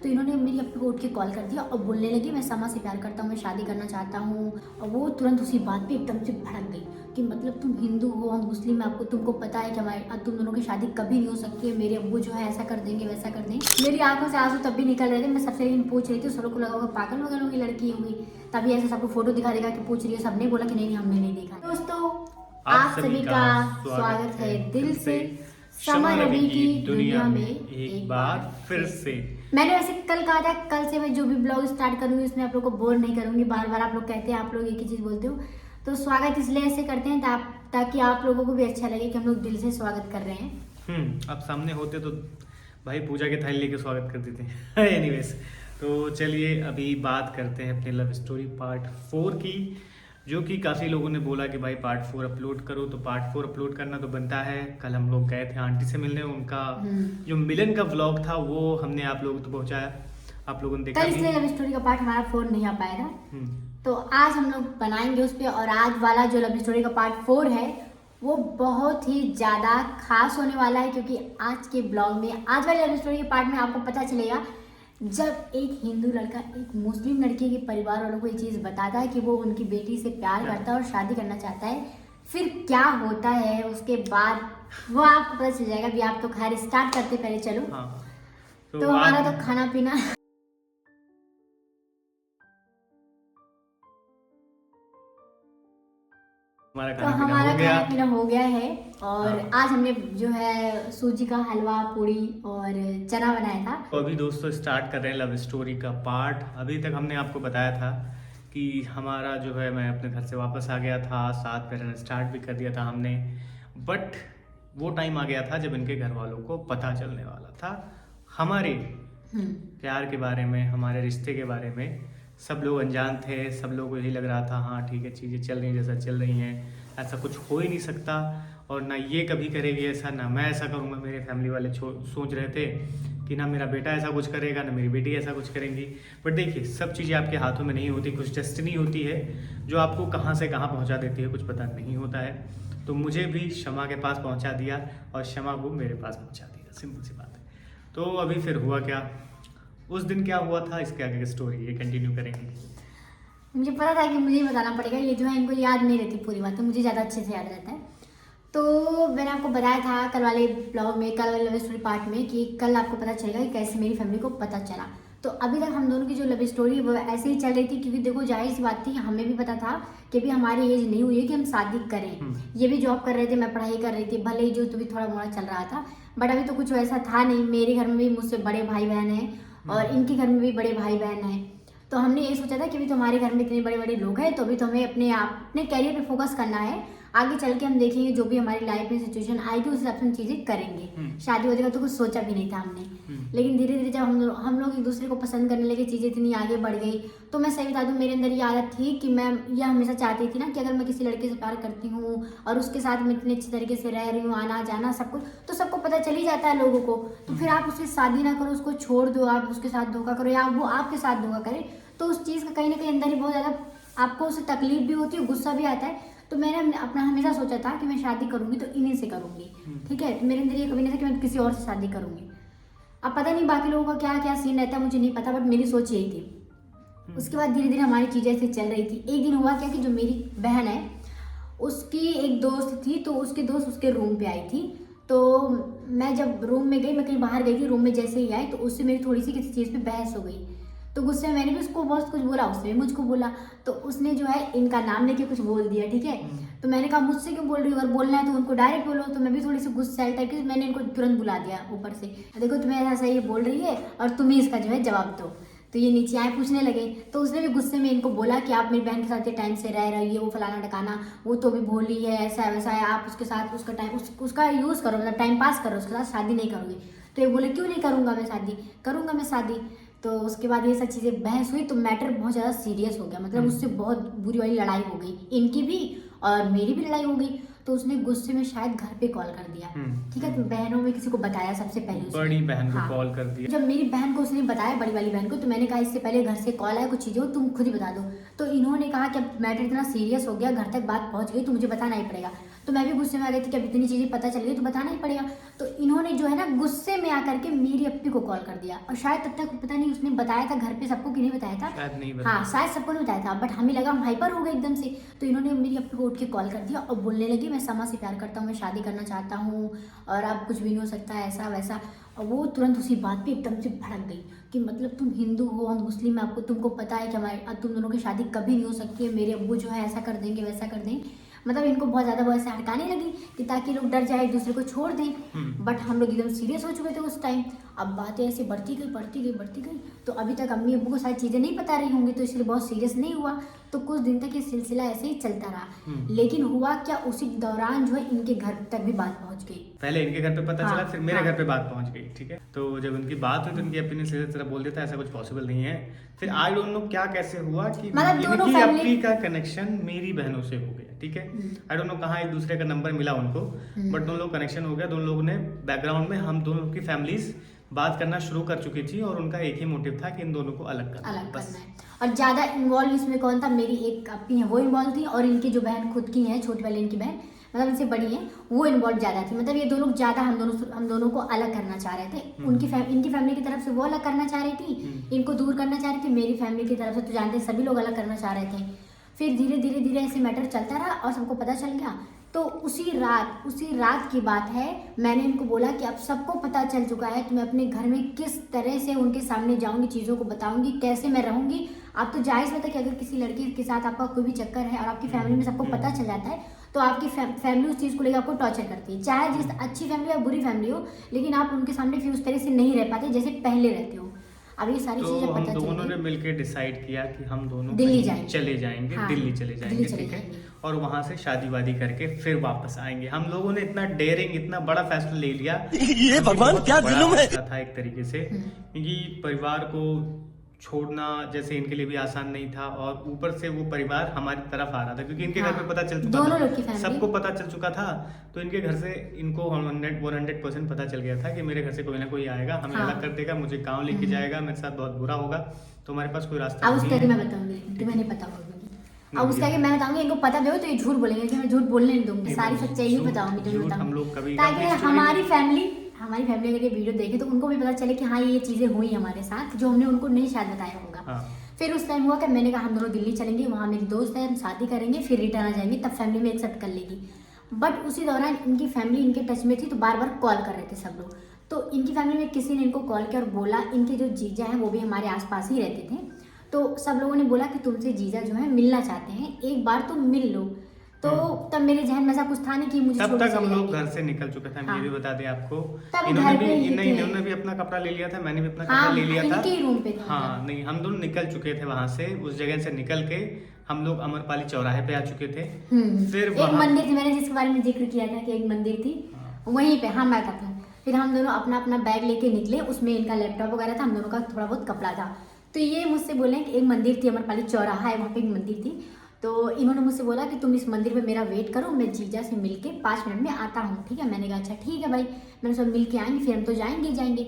तो इन्होंने मेरी अप्पी को उठ के कॉल कर दिया और बोलने लगी मैं समा से प्यार करता हूँ, मैं शादी करना चाहता हूँ। और वो तुरंत उसी बात पे एकदम से भड़क गई कि मतलब तुम हिंदू हो, हम मुस्लिम हैं, आपको तुमको पता है कि हमारे तुम दोनों की शादी कभी नहीं हो सकती है, मेरे अब्बू जो है ऐसा कर देंगे वैसा कर देंगे। मेरी आंखों से आंसू तब भी निकल रहे थे। मैं सबसे लेकिन पूछ रही थी, सब लोग को लगा होगा पागल वगैरह होगी लड़की होगी, तभी ऐसे सबको फोटो दिखा देगा कि पूछ रही है। सबने बोला कि नहीं हमने नहीं देखा। दोस्तों आप सभी का स्वागत है दिल से शमा रवि की दुनिया में एक बार फिर से। मैंने वैसे कल कहा था कल से मैं जो भी ब्लॉग स्टार्ट करूंगी उसमें आप लोग को बोर नहीं करूंगी। बार बार आप लोग कहते हैं, आप लोग एक ही चीज बोलते हो, तो स्वागत इसलिए ऐसे करते हैं ताकि आप लोगों को भी अच्छा लगे कि हम लोग दिल से स्वागत कर रहे हैं। अब सामने होते तो भाई पूजा के थाली लेके स्वागत कर देते हैं। एनीवेज, तो चलिए अभी बात करते हैं अपने लव स्टोरी पार्ट 4 की, जो कि काफ़ी लोगों ने बोला कि भाई पार्ट 4 अपलोड करो, तो पार्ट 4 अपलोड करना तो बनता है। कल हम लोग गए थे आंटी से मिलने, उनका जो मिलन का व्लॉग था वो हमने आप लोगों तक पहुंचाया, आप लोगों ने देखा। कल इसलिए लव स्टोरी का पार्ट हमारा 4 नहीं आ पाया था, तो आज हम लोग बनाएंगे उस पर। और आज वाला जो लव स्टोरी का पार्ट 4 है वो बहुत ही ज़्यादा खास होने वाला है, क्योंकि आज के ब्लॉग में, आज वाले लव स्टोरी के पार्ट में आपको पता चलेगा जब एक हिंदू लड़का एक मुस्लिम लड़की के परिवार वालों को ये चीज़ बताता है कि वो उनकी बेटी से प्यार करता है और शादी करना चाहता है, फिर क्या होता है उसके बाद वो आपको पता चल जाएगा। अभी आप तो खैर स्टार्ट करते पहले चलो। तो हमारा तो खाना पीना हमारा खाना पीना हो गया है। और आज हमने जो है सूजी का हलवा, पूड़ी और चना बनाया था। तो अभी दोस्तों स्टार्ट कर रहे हैं लव स्टोरी का पार्ट। अभी तक हमने आपको बताया था कि हमारा जो है, मैं अपने घर से वापस आ गया था, साथ में स्टार्ट भी कर दिया था हमने, बट वो टाइम आ गया था जब इनके घर वालों को पता चलने वाला था हमारे प्यार के बारे में, हमारे रिश्ते के बारे में। सब लोग अनजान थे, सब लोगों को यही लग रहा था हाँ ठीक है चीज़ें चल रही हैं जैसा चल रही हैं, ऐसा कुछ हो ही नहीं सकता, और ना ये कभी करेगी ऐसा, ना मैं ऐसा करूँगा। मेरे फैमिली वाले सोच रहे थे कि ना मेरा बेटा ऐसा कुछ करेगा, ना मेरी बेटी ऐसा कुछ करेंगी। बट देखिए सब चीज़ें आपके हाथों में नहीं होती, कुछ डेस्टिनी होती है जो आपको कहाँ से कहाँ पहुँचा देती है, कुछ पता नहीं होता है। तो मुझे भी शमा के पास पहुँचा दिया और शमा को मेरे पास पहुँचा दिया, सिंपल सी बात है। तो अभी फिर हुआ क्या, उस दिन क्या हुआ था, इसके आगे की स्टोरी ये कंटिन्यू करेंगे। मुझे पता था कि मुझे ही बताना पड़ेगा, ये जो है इनको याद नहीं रहती पूरी बात, तो मुझे ज़्यादा अच्छे से याद रहता है। तो मैंने आपको बताया था कल वाले ब्लॉग में, कल वाले लव स्टोरी पार्ट में, कि कल आपको पता चलेगा कि कैसे मेरी फैमिली को पता चला। तो अभी तक हम दोनों की जो लव स्टोरी वो ऐसे ही चल रही थी, क्योंकि देखो जाहिर सी बात थी कि हमें भी पता था कि अभी हमारी एज नहीं हुई है कि हम शादी करें। ये भी जॉब कर रहे थे, मैं पढ़ाई कर रही थी, भले ही जो तो भी थोड़ा मोड़ा चल रहा था, बट अभी तो कुछ वैसा था नहीं। मेरे घर में भी मुझसे बड़े भाई बहन हैं और इनके घर में भी बड़े भाई बहन हैं। तो हमने ये सोचा था कि अभी तो हमारे घर में इतने बड़े बड़े लोग हैं, तो अभी तो हमें अपने कैरियर पे फोकस करना है। आगे चल के हम देखेंगे जो भी हमारी लाइफ में सिचुएशन आएगी उस हिसाब से हम चीज़ें करेंगे। शादी वादी का तो कुछ सोचा भी नहीं था हमने, लेकिन धीरे धीरे जब हम लोग एक दूसरे को पसंद करने लगे, चीज़ें इतनी आगे बढ़ गई। तो मैं सही बता दूँ, मेरे अंदर ये आदत थी कि मैं यह हमेशा चाहती थी ना कि अगर मैं किसी लड़के से प्यार करती हूँ और उसके साथ मैं इतने अच्छे तरीके से रह रही हूँ, आना जाना सब कुछ, तो सबको पता चल ही जाता है लोगों को। तो फिर आप उससे शादी ना करो, उसको छोड़ दो, आप उसके साथ धोखा करो या वो आपके साथ धोखा करे, तो उस चीज़ का कहीं ना कहीं अंदर ही बहुत ज़्यादा आपको उससे तकलीफ भी होती है, गुस्सा भी आता है। तो मैंने अपना हमेशा सोचा था कि मैं शादी करूंगी तो इन्हीं से करूंगी, ठीक है। तो मेरे अंदर ये कभी नहीं था कि मैं किसी और से शादी करूंगी। अब पता नहीं बाकी लोगों का क्या क्या सीन रहता है, मुझे नहीं पता, बट मेरी सोच यही थी। उसके बाद धीरे धीरे हमारी चीज़ें ऐसे चल रही थी। एक दिन हुआ क्या कि जो मेरी बहन है उसकी एक दोस्त थी, तो उसकी दोस्त उसके रूम पे आई थी। तो मैं जब रूम में गई, मैं कहीं बाहर गई थी, रूम में जैसे ही आई तो उससे मेरी थोड़ी सी किसी चीज़ पे बहस हो गई। तो गुस्से में मैंने भी उसको बहुत कुछ बोला, उसने भी मुझको बोला, तो उसने जो है इनका नाम लेके कुछ बोल दिया, ठीक है। तो मैंने कहा मुझसे क्यों बोल रही हो, अगर बोलना है तो उनको डायरेक्ट बोलो। तो मैं भी थोड़ी सी गुस्सा आई टाइप की, मैंने इनको तुरंत बुला दिया ऊपर से, देखो तुम्हें ऐसा ये बोल रही है और तुम ही इसका जो है जवाब दो। तो ये नीचे आए पूछने लगे, तो उसने भी गुस्से में इनको बोला कि आप मेरी बहन के साथ ये टाइम से रह रही है, वो फलाना टकाना, वो तो भी भोली है, ऐसा है वैसा है, आप उसके साथ उसका टाइम उसका यूज़ करो, मतलब टाइम पास करो, उसके साथ शादी नहीं करोगे। तो ये बोले क्यों नहीं करूँगा मैं शादी, करूँगा मैं शादी। तो उसके बाद ये सब चीज़ें बहस हुई, तो मैटर बहुत ज़्यादा सीरियस हो गया, मतलब उससे बहुत बुरी वाली लड़ाई हो गई, इनकी भी और मेरी भी लड़ाई हो गई। तो उसने गुस्से में शायद घर पे कॉल कर दिया, ठीक है। तो बहनों में किसी को बताया सबसे पहले, बड़ी बहन को कॉल कर दिया। जब मेरी बहन को उसने बताया, बड़ी वाली बहन को, तो मैंने कहा इससे पहले घर से कॉल आया, कुछ चीज़ें हो तुम खुद ही बता दो। तो इन्होंने कहा कि अब मैटर इतना सीरियस हो गया, घर तक बात पहुंच गई तो मुझे बताना ही पड़ेगा। तो मैं भी गुस्से में आ गई थी कि अब इतनी चीज़ें पता चल गई तो बताना ही पड़ेगा। तो इन्होंने जो है ना गुस्से में आकर के मेरी अप्पी को कॉल कर दिया, और शायद तब तक पता नहीं उसने बताया था घर पे सबको कि नहीं बताया था, शायद नहीं हाँ शायद सबको नहीं बताया था, बट हमें लगा हम हाइपर हो गए एकदम से। तो इन्होंने मेरी अप्पी को उठ के कॉल कर दिया और बोलने लगी मैं समा से प्यार करता हूँ, मैं शादी करना चाहता हूँ और अब कुछ भी नहीं हो सकता ऐसा वैसा। और वो तुरंत उसी बात पे एकदम से भड़क गई कि मतलब तुम हिंदू हो हम मुस्लिम, आपको तुमको पता है कि हमारे तुम दोनों की शादी कभी नहीं हो सकती है, मेरे अब्बू जो है ऐसा कर देंगे वैसा कर देंगे। मतलब इनको बहुत ज़्यादा वो ऐसे हटकाने लगी कि ताकि लोग डर जाए एक दूसरे को छोड़ दें। बट हम लोग एकदम सीरियस हो चुके थे उस टाइम। अब बातें ऐसे बढ़ती गई। तो अभी तक अम्मी अब्बू को सारी चीज़ें नहीं पता रही होंगी, तो इसलिए बहुत सीरियस नहीं हुआ। तो कुछ दिन तक ये सिलसिला ऐसे ही चलता रहा। लेकिन हुआ क्या, उसी दौरान जो है इनके घर तक भी बात पहुंच गई। पहले इनके घर पे पता हाँ, चला, फिर मेरे हाँ। घर पे बात पहुंच गई, ठीक है। तो जब उनकी बात हुई तो उनकी अपनी ने सीधे तरह बोल दिया था ऐसा कुछ पॉसिबल नहीं है। फिर आई डोंट नो क्या कैसे हुआ कि मतलब दोनों इनकी family- अपनी का कनेक्शन मेरी बहनों से हो गया, ठीक है। आई डोंट नो कहाँ एक दूसरे का नंबर मिला उनको, बट दोनों लोग कनेक्शन हो गया। दोनों लोगों ने बैकग्राउंड में हम दोनों की फैमिलीज बात करना शुरू कर चुकी थी और उनका एक ही मोटिव था कि इन दोनों को अलग करना है। और ज़्यादा इन्वॉल्व इसमें कौन था, मेरी एक अपी है वो इन्वॉल्व थी, और इनकी जो बहन खुद की है छोटी वाली इनकी बहन मतलब इनसे बड़ी है वो इन्वॉल्व ज़्यादा थी। मतलब ये दो लोग ज़्यादा हम दोनों को अलग करना चाह रहे थे। इनकी फैमिली की तरफ से वो अलग करना चाह रही थी, इनको दूर करना चाह रही थी। मेरी फैमिली की तरफ से तो जानते सभी लोग अलग करना चाह रहे थे। फिर धीरे धीरे ऐसे मैटर चलता रहा और सबको पता चल गया। तो उसी रात की बात है, मैंने इनको बोला कि अब सबको पता चल चुका है, तो मैं अपने घर में किस तरह से उनके सामने जाऊंगी, चीज़ों को बताऊंगी, कैसे मैं रहूंगी। आप तो जायज़ होता है कि अगर किसी लड़के के साथ आपका कोई भी चक्कर है और आपकी फैमिली में सबको पता चल जाता है, तो आपकी फैमिली उस चीज़ को लेकर आपको टॉर्चर करती है, चाहे जिस अच्छी फैमिली या बुरी फैमिली हो, लेकिन आप उनके सामने फिर उस तरह से नहीं रह पाते जैसे पहले रहते हो। अब ये सारी चीज़ें पता तो हम चल दोनों ने गई। मिलकर डिसाइड किया कि हम दोनों दिल्ली कहीं चले जाएंगे, हाँ, दिल्ली चले जाएंगे, चले ठीक है। जाएंगे। और वहां से शादी वादी करके फिर वापस आएंगे। हम लोगों ने इतना डेयरिंग, इतना बड़ा फैसला ले लिया। ये भगवान क्या जुल्म है। था एक तरीके से, क्योंकि परिवार को छोड़ना जैसे इनके लिए भी आसान नहीं था, और ऊपर से वो परिवार हमारी तरफ आ रहा था क्योंकि इनके घर पे पता चल चुका दोनों लोग की था, फैमिली। सबको पता चल चुका था। तो इनके घर से इनको 100% पता चल गया था कि मेरे घर से कोई ना कोई आएगा, हमें अलग कर देगा, मुझे गाँव लेके जाएगा, मेरे साथ बहुत बुरा होगा, तो हमारे पास कोई रास्ता अब नहीं उसका है। कि मैं बताऊंगी, तुम्हें नहीं पता होगी। अब उसका कि मैं बताऊंगी, इनको पता भी हो तो ये झूठ बोलेंगे कि मैं झूठ बोलने नहीं दूंगी, सारी सच्चाई ही बताऊंगी, तुम्हें झूठ हम लोग बताऊंगी, कभी ताकि अपनी story हमारी फैमिली अगर ये वीडियो देखे तो उनको भी पता चले कि हाँ ये चीज़ें हुई हमारे साथ जो हमने उनको नहीं शायद बताया होगा। हाँ। फिर उस टाइम हुआ कि मैंने कहा हम दोनों दिल्ली चलेंगे, वहाँ मेरी दोस्त है, हम शादी करेंगे, फिर रिटर्न आ जाएंगे, तब फैमिली में एक्सेप्ट कर लेगी। बट उसी दौरान इनकी फैमिली इनके टच में थी, तो बार बार कॉल कर रहे थे सब लोग। तो इनकी फैमिली में किसी ने इनको कॉल किया और बोला, इनके जो जीजा हैं वो भी हमारे आसपास ही रहते थे, तो सब लोगों ने बोला कि तुमसे जीजा जो है मिलना चाहते हैं, एक बार तो मिल लो। तो तब मेरे जहन में ऐसा कुछ था नहीं कि मुझे तब छोड़ तक के हम चले लोग जाएंगे। घर से निकल चुके थे। हम ये भी बता दें आपको, तब इन्होंने घर भी पे ही थे। इन्होंने भी अपना कपड़ा ले लिया था, मैंने भी अपना हाँ, कपड़ा ले लिया था। इनके ही रूम पे थे हाँ, नहीं हम दोनों निकल चुके थे वहां से, उस जगह से निकल के हम लोग अमरपाली चौराहे पे आ चुके थे। फिर एक मंदिर थी, मैंने जिसके बारे में जिक्र किया था कि एक मंदिर थी, वहीं पे हम बैठा था। फिर हम दोनों अपना अपना बैग लेके निकले, उसमें इनका लैपटॉप वगैरह था, हम दोनों का थोड़ा बहुत कपड़ा था। तो ये मुझसे बोले कि एक मंदिर थी, अमरपाली चौराहा है, वहाँ पे एक मंदिर थी। तो इन्होंने मुझसे बोला कि तुम इस मंदिर में मेरा वेट करो, मैं जीजा से मिलके 5 मिनट में आता हूँ, ठीक है। मैंने कहा अच्छा ठीक है भाई, मैंने सब मिल के आएंगे, फिर हम तो जाएंगे।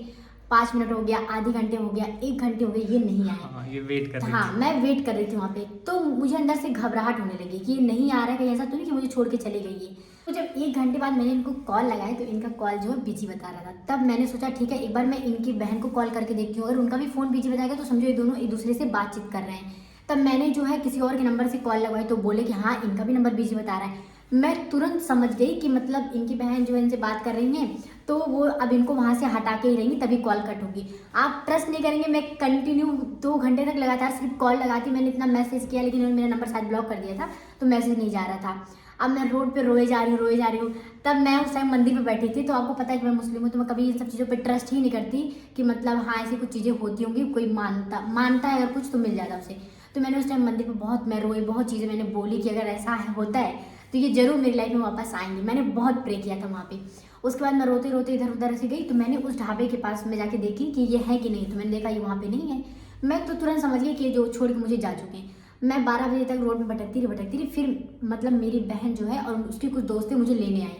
5 मिनट हो गया, आधे घंटे हो गया, 1 घंटे हो गए, ये नहीं आए। हाँ, ये वेट कर रही हाँ, मैं वेट कर रही थी वहाँ पे। तो मुझे अंदर से घबराहट होने लगी कि ये नहीं आ रहा है, कहीं ऐसा तो नहीं कि मुझे छोड़ के चली गई है। तो जब 1 घंटे बाद मैंने इनको कॉल लगाया तो इनका कॉल जो है बिजी बता रहा था। तब मैंने सोचा ठीक है एक बार मैं इनकी बहन को कॉल करके देखती हूँ, अगर उनका भी फ़ोन बिजी बताएगा तो समझो ये दोनों एक दूसरे से बातचीत कर रहे हैं। तब मैंने जो है किसी और के नंबर से कॉल लगवाई, तो बोले कि हाँ इनका भी नंबर बिजी बता रहा है। मैं तुरंत समझ गई कि मतलब इनकी बहन जो है इनसे बात कर रही हैं, तो वो अब इनको वहाँ से हटा के ही रहेंगी, तभी कॉल कट होगी। आप ट्रस्ट नहीं करेंगे, मैं कंटिन्यू 2 घंटे तक लगातार सिर्फ कॉल लगाती, मैंने इतना मैसेज किया, लेकिन उन्होंने मेरा नंबर शायद ब्लॉक कर दिया था, तो मैसेज नहीं जा रहा था। अब मैं रोड पे रोए जा रही हूँ। तब मैं उस टाइम मंदिर पे बैठी थी, तो आपको पता है कि मैं मुस्लिम हूँ, तो मैं कभी इन सब चीज़ों पे ट्रस्ट ही नहीं करती कि मतलब हाँ ऐसी कुछ चीज़ें होती होंगी, कोई मानता है अगर कुछ तो मिल जाता उसे। तो मैंने उस टाइम मंदिर पे मैं रोई, बहुत चीज़ें मैंने बोली कि अगर ऐसा होता है तो ये जरूर मेरी लाइफ में वापस आएंगे। मैंने बहुत प्रे किया था वहाँ पे। उसके बाद मैं रोते रोते इधर उधर ऐसे गई, तो मैंने उस ढाबे के पास में जाके देखी कि ये है कि नहीं, तो मैंने देखा ये वहाँ पे नहीं है। मैं तो तुरंत समझ गई कि ये जो छोड़ के मुझे जा चुके हैं। मैं 12 बजे तक रोड पे भटकती रही। फिर मतलब मेरी बहन जो है और उसके कुछ दोस्त थे मुझे लेने आए,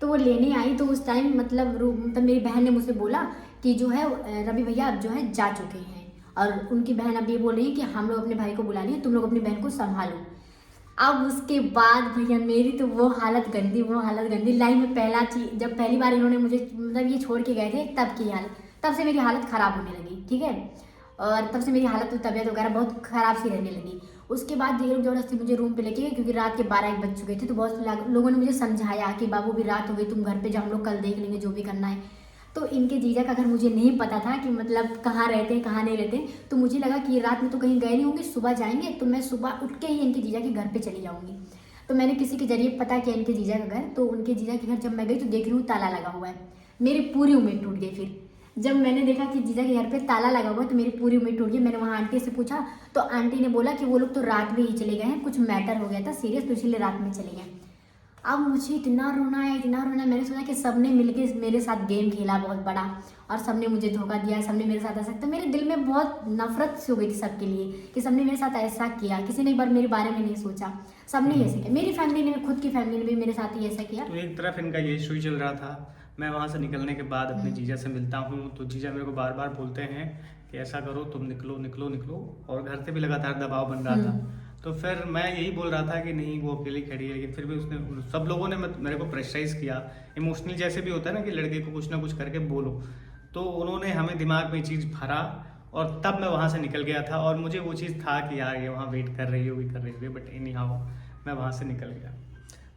तो वो लेने आई। तो उस टाइम मतलब मेरी बहन ने मुझसे बोला कि जो है रवि भैया अब जो है जा चुके हैं, और उनकी बहन अब ये बोल रही है कि हम लोग अपने भाई को बुला लिए, तुम लोग अपनी बहन को संभालो। अब उसके बाद भैया मेरी तो वो हालत गंदी लाइफ में पहला चीज, जब पहली बार इन्होंने मुझे मतलब ये छोड़ के गए थे तब की हालत, तब से मेरी हालत ख़राब होने लगी, ठीक है। और तब से मेरी हालत तबीयत वगैरह बहुत ख़राब सी रहने लगी। उसके बाद ये लोग ज़बरदस्ती मुझे रूम पे लेके गए, क्योंकि रात के 12-1 बज चुके थे। तो बहुत लोगों ने मुझे समझाया कि बाबू भी रात हो गई, तुम घर पे जाओ, हम लोग कल देख लेंगे जो भी करना है। तो इनके जीजा का घर मुझे नहीं पता था कि मतलब कहाँ रहते हैं कहाँ नहीं रहते, तो मुझे लगा कि रात में तो कहीं गए नहीं होंगे, सुबह जाएंगे, तो मैं सुबह उठ के ही इनके जीजा के घर पे चली जाऊँगी। तो मैंने किसी के जरिए पता किया इनके जीजा का घर, तो उनके जीजा के घर जब मैं गई तो देख रही हूँ ताला लगा हुआ है। मेरी पूरी उम्मीद टूट गई। फिर जब मैंने देखा कि जीजा के घर पे ताला लगा हुआ है तो मेरी पूरी उम्मीद टूट गई। मैंने वहाँ आंटी से पूछा तो आंटी ने बोला कि वो लोग तो रात में ही चले गए हैं, कुछ मैटर हो गया था सीरियस, तो इसलिए रात में चले गए। अब मुझे इतना रोना है, मैंने सोचा कि सबने मिलके मेरे साथ गेम खेला बहुत बड़ा, और सबने मुझे धोखा दिया, सबने मेरे साथ ऐसा, तो मेरे दिल में बहुत नफरत सी हो गई थी सबके लिए कि सबने मेरे साथ ऐसा किया। किसी ने एक बार मेरे बारे में नहीं सोचा, सबने ही ऐसे किया। मेरी फैमिली ने, खुद की फैमिली ने भी मेरे साथ ही ऐसा किया। तो एक तरफ इनका ये इशू ही चल रहा था। मैं वहाँ से निकलने के बाद अपने जीजा से मिलता हूँ तो जीजा मेरे को बार बार बोलते हैं कि ऐसा करो, तुम निकलो निकलो निकलो, और घर से भी लगातार दबाव बन रहा था। तो फिर मैं यही बोल रहा था कि नहीं वो अकेली खड़ी है, लेकिन फिर भी उसने, सब लोगों ने मेरे को प्रेशराइज किया इमोशनली, जैसे भी होता है ना कि लड़के को कुछ ना कुछ करके बोलो, तो उन्होंने हमें दिमाग में ये चीज़ भरा, और तब मैं वहाँ से निकल गया था। और मुझे वो चीज़ था कि यार ये वहाँ वेट कर रही होगी, बट एनी हाउ मैं वहाँ से निकल गया।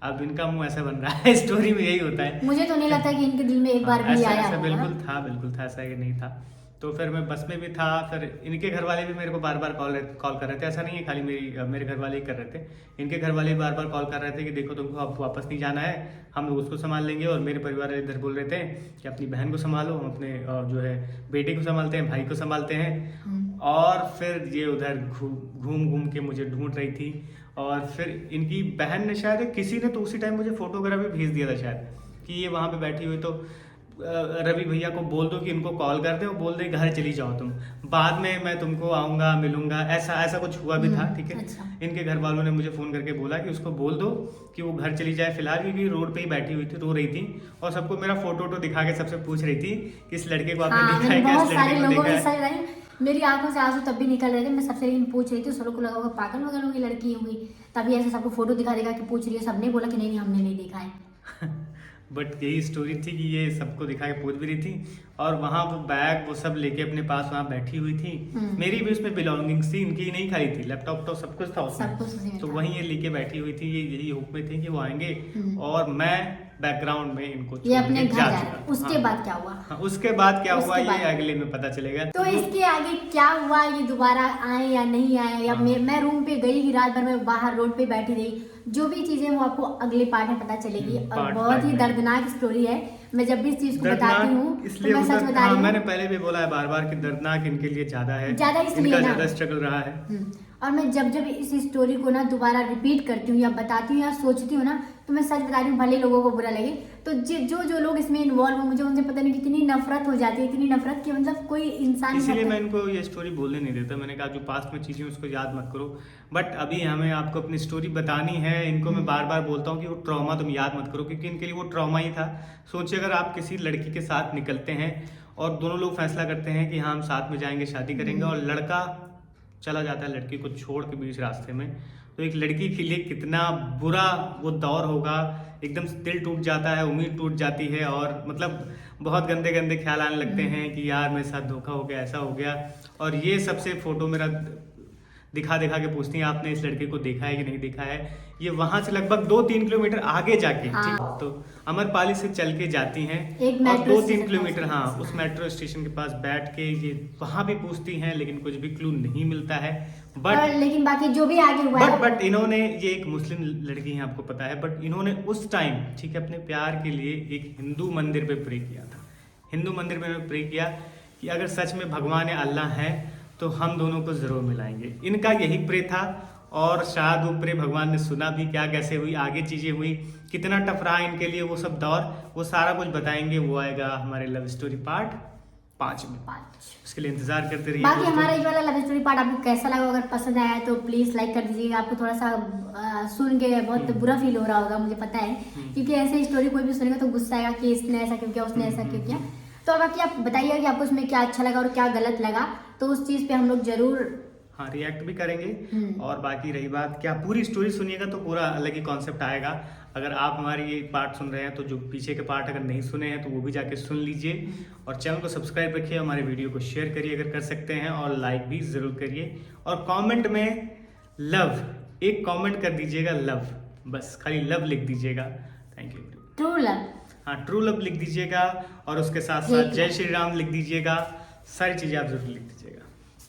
अब इनका मुंह ऐसा बन रहा है, स्टोरी में यही होता है। मुझे तो नहीं लगता कि इनके दिल में एक बार भी आया ऐसा होगा। बिल्कुल था, ऐसा ही नहीं था। तो फिर मैं बस में भी था, फिर इनके घर वाले भी मेरे को बार बार कॉल कर रहे थे। ऐसा नहीं है खाली मेरे घर वाले ही कर रहे थे, इनके घर वाले भी बार बार कॉल कर रहे थे कि देखो तुमको अब वापस नहीं जाना है, हम लोग उसको संभाल लेंगे। और मेरे परिवार वाले इधर बोल रहे थे कि अपनी बहन को संभालो, हम अपने जो है बेटे को संभालते हैं, भाई को संभालते हैं। और फिर ये उधर घूम के मुझे ढूंढ रही थी। और फिर इनकी बहन ने, शायद किसी ने तो उसी टाइम मुझे फोटोग्राफ भी भेज दिया था शायद, कि ये वहाँ पे बैठी हुई, तो रवि भैया को बोल दो कि इनको कॉल कर दे और बोल दे घर चली जाओ तुम, बाद में मैं तुमको आऊँगा मिलूंगा, ऐसा कुछ हुआ भी था, ठीक है। अच्छा। इनके घर वालों ने मुझे फ़ोन करके बोला कि उसको बोल दो कि वो घर चली जाए फिलहाल, क्योंकि रोड पे ही बैठी हुई थी, रो रही थी, और सबको मेरा फोटो दिखा के सबसे पूछ रही थी कि इस लड़के को आपने देखा है क्या, इस लड़के को देखा है। मेरी आंखों से आंसू तब भी निकल रहे थे, मैं सबसे लेकिन पूछ रही थी, सब लोग को लगा होगा पागल वगैरह होगी लड़की होगी, तभी ऐसे सबको फोटो दिखा के पूछ रही है। सबने बोला कि नहीं हमने नहीं देखा है। बट यही स्टोरी थी कि ये सबको दिखा के पूछ भी रही थी, और वहाँ वो बैग वो सब लेके अपने पास वहाँ बैठी हुई थी। मेरी भी उसमें बिलोंगिंग्स थी, इनकी नहीं खाली थी, लैपटॉप तो सब कुछ था उसमें, तो वहीं ये लेके बैठी हुई थी। ये यही होप में थी कि वो आएंगे, और मैं बैकग्राउंड में इनको ये अपने घर जा रहा है। उसके हाँ। बाद क्या हुआ? हाँ, उसके बाद क्या हुआ ये अगले में पता चलेगा। तो इसके आगे क्या हुआ, ये दोबारा आए या नहीं आए, या मैं रूम पे गई ही, रात भर मैं बाहर रोड पे बैठी रही, जो भी चीजें वो आपको अगले पार्ट में पता चलेगी। और बहुत ही दर्दनाक स्टोरी है। मैं जब भी इस चीज को बताती हूँ तो मैं सच बता रही हूँ। मैंने पहले भी बोला है बार बार कि दर्दनाक इनके लिए ज्यादा है, इसलिए इनका ज्यादा स्ट्रगल रहा है। और मैं जब इस स्टोरी को ना दोबारा रिपीट करती हूँ या बताती हूँ या सोचती हूँ ना, तो मैं सच बता रही हूँ, भले लोगों को बुरा लगे, तो जो लोग इसमें इन्वॉल्व हो, मुझे उनसे पता नहीं कितनी नफरत हो जाती है, इतनी नफरत कि मतलब कोई इंसान। इसीलिए मैं इनको ये स्टोरी बोलने नहीं देता। मैंने कहा जो पास्ट में चीजें उसको याद मत करो, बट अभी हमें आपको अपनी स्टोरी बतानी है। इनको मैं बार बार बोलता हूँ कि वो ट्रॉमा तुम याद मत करो, क्योंकि इनके लिए वो ट्रॉमा ही था। सोचिए अगर आप किसी लड़की के साथ निकलते हैं और दोनों लोग फैसला करते हैं कि हाँ हम साथ में जाएंगे, शादी करेंगे, और लड़का चला जाता है लड़की को छोड़ के बीच रास्ते में, तो एक लड़की के लिए कितना बुरा वो दौर होगा। एकदम दिल टूट जाता है, उम्मीद टूट जाती है, और मतलब बहुत गंदे गंदे ख्याल आने लगते हैं कि यार मेरे साथ धोखा हो गया, ऐसा हो गया। और ये सबसे फोटो मेरा दिखा के पूछती है आपने इस लड़के को देखा है कि नहीं देखा है। ये वहां से लगभग 2-3 किलोमीटर आगे जाके, ठीक, तो अमरपाली से चल के जाती हैं, और 2-3 किलोमीटर हाँ उस मेट्रो स्टेशन के पास बैठ के ये वहां भी पूछती हैं, लेकिन कुछ भी क्लू नहीं मिलता है। बट लेकिन बाकी जो भी आगे हुआ है, बट इन्होंने, ये एक मुस्लिम लड़की है आपको पता है, बट इन्होंने उस टाइम, ठीक है, अपने प्यार के लिए एक हिंदू मंदिर पे प्रे किया था। हिंदू मंदिर में प्रे किया कि अगर सच में भगवान अल्लाह है तो हम दोनों को जरूर मिलाएंगे। इनका यही प्रे था, और शायद वो प्रे भगवान ने सुना भी। क्या कैसे हुई, आगे चीजें हुई, कितना टफ रहा इनके लिए वो सब दौर, वो सारा कुछ बताएंगे। वो आएगा हमारे लव स्टोरी पार्ट 5 में, उसके लिए इंतजार करते रहिए। बाकी हमारा ये वाला लव स्टोरी पार्ट आपको कैसा लगा, अगर पसंद आया तो प्लीज लाइक कर दीजिएगा। आपको थोड़ा सा सुन के बहुत बुरा फील हो रहा होगा, मुझे पता है, क्योंकि ऐसे स्टोरी कोई भी सुनेगा तो गुस्सा आएगा कि इसने ऐसा क्यों किया, उसने ऐसा क्यों किया। तो बाकी आप बताइए कि आपको उसमें क्या अच्छा लगा और क्या गलत लगा, तो उस चीज़ पे हम लोग जरूर हाँ रिएक्ट भी करेंगे। और बाकी रही बात क्या पूरी स्टोरी सुनिएगा तो पूरा अलग ही कॉन्सेप्ट आएगा। अगर आप हमारी ये पार्ट सुन रहे हैं तो जो पीछे के पार्ट अगर नहीं सुने हैं तो वो भी जाके सुन लीजिए। और चैनल को सब्सक्राइब रखिए, हमारे वीडियो को शेयर करिए अगर कर सकते हैं, और लाइक भी ज़रूर करिए। और कमेंट में लव, एक कमेंट कर दीजिएगा लव, बस खाली लव लिख दीजिएगा। Thank you. ट्रू लव, हाँ ट्रू लव लिख दीजिएगा, और उसके साथ साथ जय श्री राम लिख दीजिएगा। सारी चीज़ें आप जरूर लिख दीजिएगा।